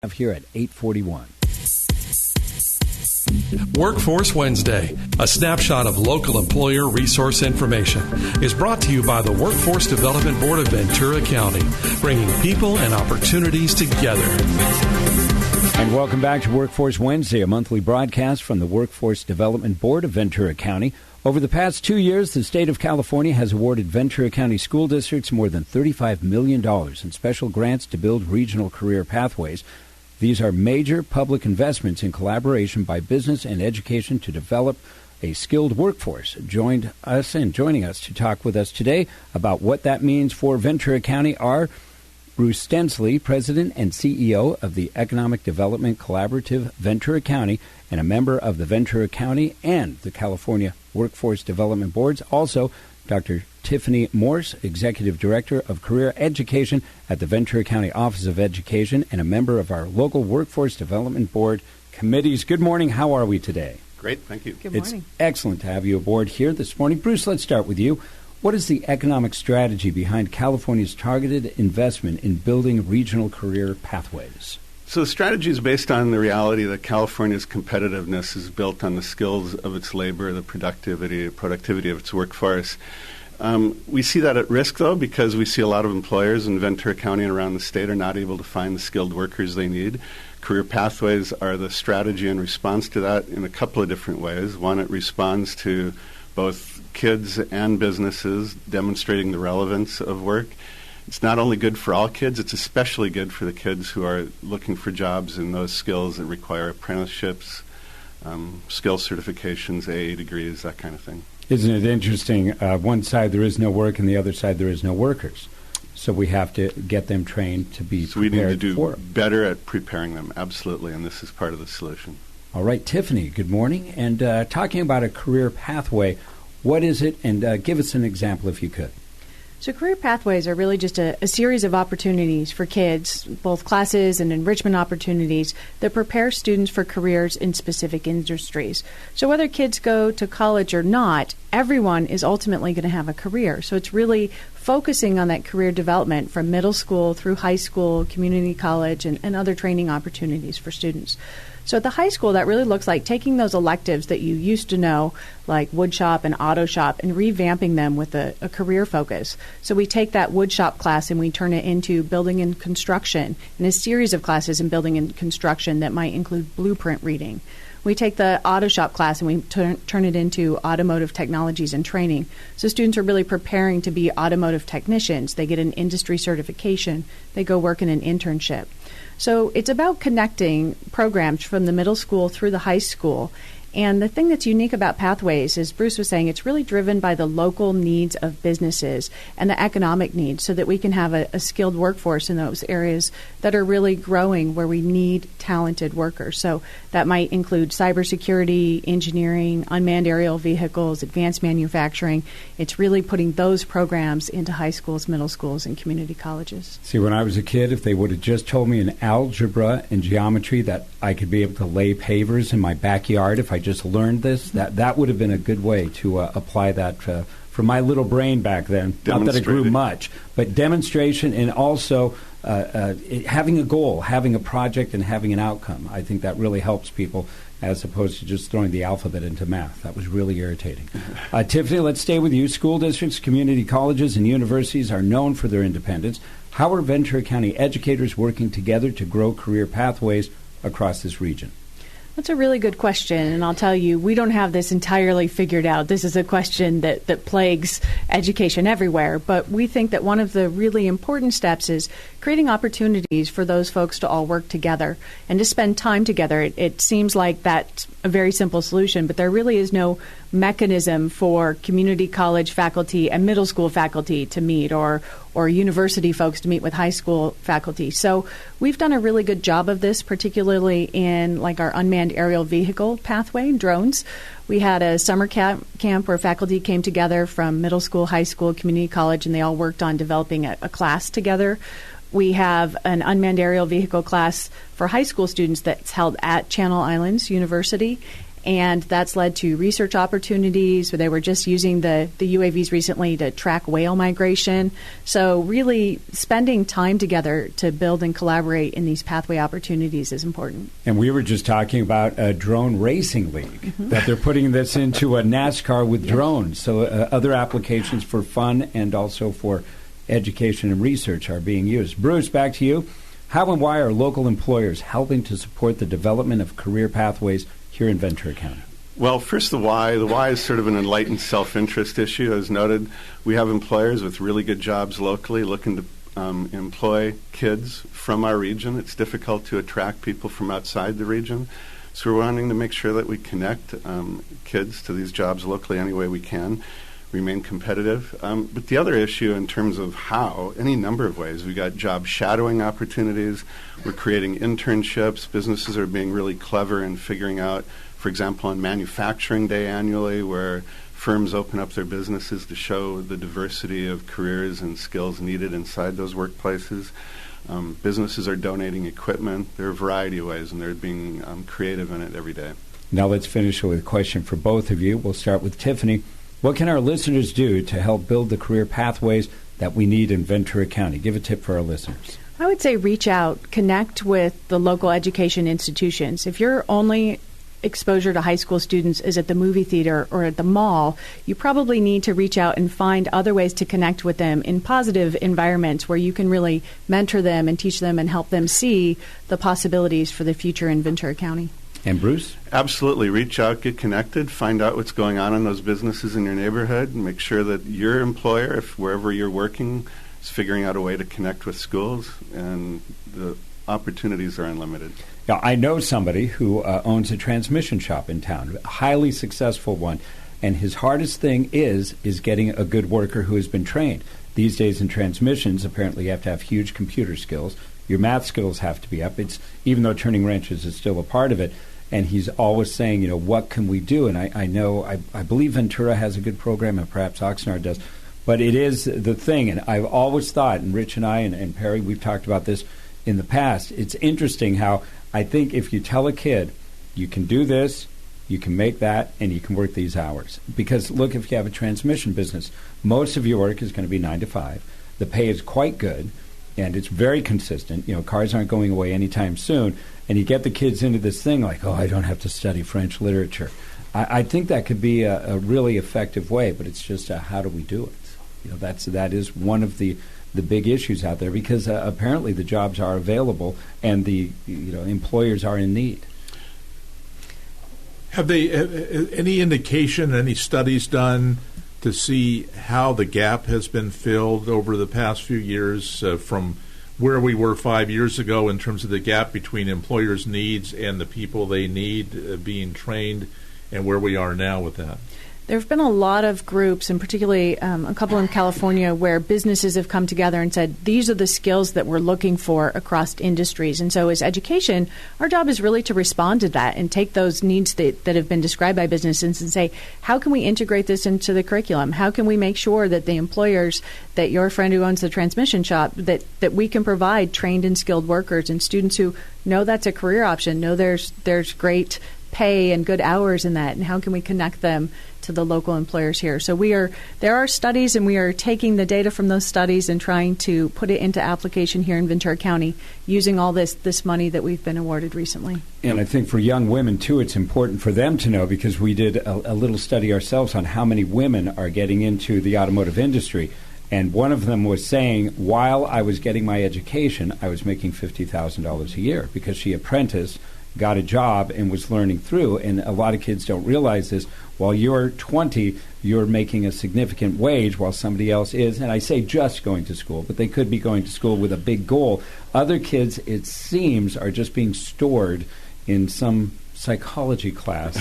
Here at 8:41. Workforce Wednesday, a snapshot of local employer resource information, is brought to you by the Workforce Development Board of Ventura County, bringing people and opportunities together. And welcome back to Workforce Wednesday, a monthly broadcast from the Workforce Development Board of Ventura County. Over the past 2 years, the state of California has awarded Ventura County school districts more than $35 million in special grants to build regional career pathways. These are major public investments in collaboration by business and education to develop a skilled workforce. Joining us to talk with us today about what that means for Ventura County are Bruce Stenslie, President and CEO of the Economic Development Collaborative Ventura County and a member of the Ventura County and the California Workforce Development Boards. Also, Dr. Tiffany Morse, Executive Director of Career Education at the Ventura County Office of Education and a member of our local Workforce Development Board committees. Good morning. How are we today? Great. Thank you. Good morning. It's excellent to have you aboard here this morning. Bruce, let's start with you. What is the economic strategy behind California's targeted investment in building regional career pathways? So the strategy is based on the reality that California's competitiveness is built on the skills of its labor, the productivity of its workforce. We see that at risk, though, because we see a lot of employers in Ventura County and around the state are not able to find the skilled workers they need. Career pathways are the strategy in response to that in a couple of different ways. One, it responds to both kids and businesses demonstrating the relevance of work. It's not only good for all kids, it's especially good for the kids who are looking for jobs in those skills that require apprenticeships, skill certifications, AA degrees, that kind of thing. Isn't it interesting? One side there is no work, and the other side there is no workers. So we have to get them trained to be prepared for it. So we need to do better at preparing them, absolutely, and this is part of the solution. All right, Tiffany, good morning. And talking about a career pathway, what is it? And give us an example if you could. So career pathways are really just a series of opportunities for kids, both classes and enrichment opportunities that prepare students for careers in specific industries. So whether kids go to college or not, everyone is ultimately going to have a career. So it's really focusing on that career development from middle school through high school, community college, and other training opportunities for students. So at the high school, that really looks like taking those electives that you used to know, like wood shop and auto shop, and revamping them with a career focus. So we take that wood shop class and we turn it into building and construction, and a series of classes in building and construction that might include blueprint reading. We take the auto shop class and we turn it into automotive technologies and training. So students are really preparing to be automotive technicians. They get an industry certification. They go work in an internship. So it's about connecting programs from the middle school through the high school. And the thing that's unique about Pathways, as Bruce was saying, it's really driven by the local needs of businesses and the economic needs so that we can have a skilled workforce in those areas that are really growing where we need talented workers. So that might include cybersecurity, engineering, unmanned aerial vehicles, advanced manufacturing. It's really putting those programs into high schools, middle schools, and community colleges. See, when I was a kid, if they would have just told me in algebra and geometry that I could be able to lay pavers in my backyard if I just learned this, that would have been a good way to apply that for my little brain back then. Not that it grew much, but demonstration and also having a goal, having a project, and having an outcome. I think that really helps people as opposed to just throwing the alphabet into math. That was really irritating. Tiffany, let's stay with you. School districts, community colleges, and universities are known for their independence. How are Ventura County educators working together to grow career pathways across this region? That's a really good question, and I'll tell you, we don't have this entirely figured out. This is a question that plagues education everywhere, but we think that one of the really important steps is creating opportunities for those folks to all work together and to spend time together. It seems like that's a very simple solution, but there really is no mechanism for community college faculty and middle school faculty to meet or university folks to meet with high school faculty. So we've done a really good job of this, particularly in like our unmanned aerial vehicle pathway, drones. We had a summer camp where faculty came together from middle school, high school, community college, and they all worked on developing a class together. We have an unmanned aerial vehicle class for high school students that's held at Channel Islands University. And that's led to research opportunities. They were just using the UAVs recently to track whale migration. So really spending time together to build and collaborate in these pathway opportunities is important. And we were just talking about a drone racing league, that they're putting this into a NASCAR with drones. So other applications for fun and also for education and research are being used. Bruce, back to you. How and why are local employers helping to support the development of career pathways here in Ventura County? Well, first, the why. The why is sort of an enlightened self-interest issue. As noted, we have employers with really good jobs locally looking to employ kids from our region. It's difficult to attract people from outside the region. So we're wanting to make sure that we connect kids to these jobs locally any way we can, remain competitive. But the other issue in terms of how, any number of ways. We got job shadowing opportunities. We're creating internships. Businesses are being really clever in figuring out, for example, on Manufacturing Day annually, where firms open up their businesses to show the diversity of careers and skills needed inside those workplaces. Businesses are donating equipment. There are a variety of ways, and they're being creative in it every day. Now let's finish with a question for both of you. We'll start with Tiffany. What can our listeners do to help build the career pathways that we need in Ventura County? Give a tip for our listeners. I would say reach out, connect with the local education institutions. If your only exposure to high school students is at the movie theater or at the mall, you probably need to reach out and find other ways to connect with them in positive environments where you can really mentor them and teach them and help them see the possibilities for the future in Ventura County. And Bruce? Absolutely. Reach out, get connected, find out what's going on in those businesses in your neighborhood, and make sure that your employer, if wherever you're working, is figuring out a way to connect with schools, and the opportunities are unlimited. Now, I know somebody who owns a transmission shop in town, a highly successful one, and his hardest thing is getting a good worker who has been trained. These days in transmissions, apparently you have to have huge computer skills. Your math skills have to be up. It's even though turning wrenches is still a part of it. And he's always saying, what can we do? And I believe Ventura has a good program, and perhaps Oxnard does. But it is the thing, and I've always thought, and Rich and I and Perry, we've talked about this in the past, it's interesting how I think if you tell a kid, you can do this, you can make that, and you can work these hours. Because look, if you have a transmission business, most of your work is going to be 9 to 5. The pay is quite good, and it's very consistent. Cars aren't going away anytime soon. And you get the kids into this thing like, I don't have to study French literature. I think that could be a really effective way, but it's just how do we do it? That is one of the big issues out there, because apparently the jobs are available and the employers are in need. Have they any indication, any studies done to see how the gap has been filled over the past few years from where we were 5 years ago in terms of the gap between employers' needs and the people they need being trained, and where we are now with that? There have been a lot of groups, and particularly a couple in California, where businesses have come together and said, these are the skills that we're looking for across industries. And so as education, our job is really to respond to that and take those needs that have been described by businesses and say, how can we integrate this into the curriculum? How can we make sure that the employers, that your friend who owns the transmission shop, that we can provide trained and skilled workers and students who know that's a career option, know there's great pay and good hours in that, and how can we connect them to the local employers here? So there are studies, and we are taking the data from those studies and trying to put it into application here in Ventura County using all this money that we've been awarded recently. And I think for young women, too, it's important for them to know, because we did a little study ourselves on how many women are getting into the automotive industry. And one of them was saying, while I was getting my education, I was making $50,000 a year, because she apprenticed, got a job, and was learning through. And a lot of kids don't realize this. While you're 20, you're making a significant wage while somebody else is, and I say just going to school, but they could be going to school with a big goal. Other kids, it seems, are just being stored in some psychology class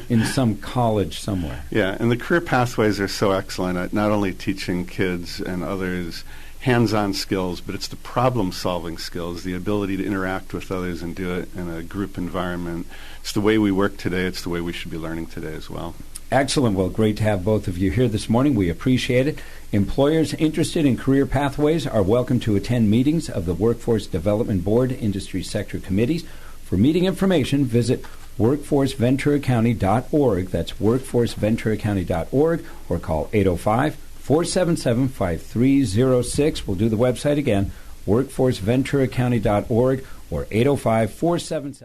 in some college somewhere. Yeah, and the career pathways are so excellent at not only teaching kids and others hands-on skills, but it's the problem-solving skills, the ability to interact with others and do it in a group environment. It's the way we work today. It's the way we should be learning today as well. Excellent. Well, great to have both of you here this morning. We appreciate it. Employers interested in career pathways are welcome to attend meetings of the Workforce Development Board Industry Sector Committees. For meeting information, visit workforceventuracounty.org. That's workforceventuracounty.org, or call 805-477-5306. We'll do the website again, workforceventuracounty.org, or 805-477.